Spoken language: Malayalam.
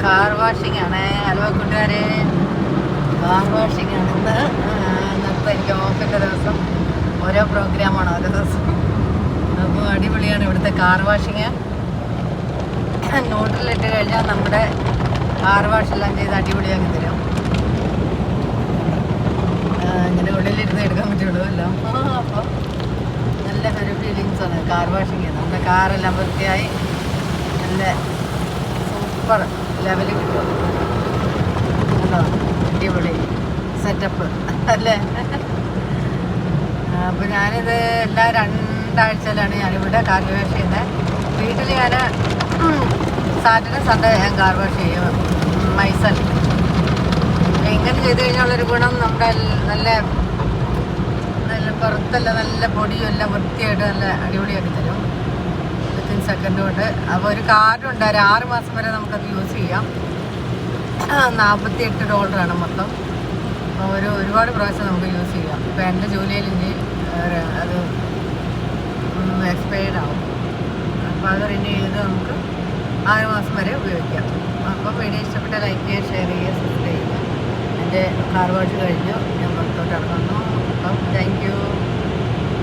കാർ വാഷിംഗ് ആണ്. ഹലോ കൂട്ടുകാരെ, കാർ വാഷിംഗ് ആണ് ഇന്നത്തെ എനിക്ക് ഓഫിൻ്റെ ദിവസം. ഓരോ പ്രോഗ്രാമാണ് ഓരോ ദിവസം. അപ്പോൾ അടിപൊളിയാണ് ഇവിടുത്തെ കാർ വാഷിങ്. നോട്ടിലിട്ട് കഴിഞ്ഞാൽ നമ്മുടെ കാർ വാഷെല്ലാം ചെയ്ത് അടിപൊളിയാക്കി തരും. ഇങ്ങനെ ഉള്ളിലിരുന്ന് എടുക്കാൻ പറ്റുള്ളൂ എല്ലാം. അപ്പോൾ നല്ല ഒരു ഫീലിങ്സാണ് കാർ വാഷിങ്. നമ്മുടെ കാറെല്ലാം വൃത്തിയായി നല്ല സൂപ്പർ ലെവലിൽ കിട്ടും. അടിപൊളി സെറ്റപ്പ് അല്ലേ? അപ്പോൾ ഞാനിത് എല്ലാ 2 ആഴ്ചയിലാണ് ഞാനിവിടെ കാർ വാഷ് ചെയ്യുന്നത്. വീട്ടിൽ ഞാൻ സാറ്റർഡേ സൺഡേ ഞാൻ കാർ വാഷ് ചെയ്യും മൈസെൽഫ്. ഇങ്ങനെ ചെയ്ത് കഴിഞ്ഞുള്ളൊരു ഗുണം നമ്മുടെ നല്ല നല്ല പുറത്തല്ല നല്ല പൊടിയും എല്ലാം വൃത്തിയായിട്ട് നല്ല അടിപൊളിയാക്കി തരും വിത്തിൻ സെക്കൻഡ് കൊണ്ട്. അപ്പോൾ ഒരു കാർഡുണ്ട്, ഒരു 6 മാസം വരെ നമുക്കത് യൂസ് ചെയ്യാം. $48 മൊത്തം. അപ്പോൾ ഒരുപാട് പ്രാവശ്യം നമുക്ക് യൂസ് ചെയ്യാം. ഇപ്പോൾ എൻ്റെ ജോലിയിൽ ഇനി അത് എക്സ്പയർഡ് ആവും. അപ്പോൾ അത് റിന്യൂ ചെയ്ത് നമുക്ക് 6 മാസം വരെ ഉപയോഗിക്കാം. അപ്പോൾ വീഡിയോ ഇഷ്ടപ്പെട്ട ലൈക്ക് ചെയ്യുക, ഷെയർ ചെയ്യുക, സബ്സ്ക്രൈബ് ചെയ്യുക. എൻ്റെ കാർ വാഷ് കഴിഞ്ഞു, ഞാൻ പുറത്തോട്ട് ഇറങ്ങുന്നു. അപ്പം താങ്ക് യു.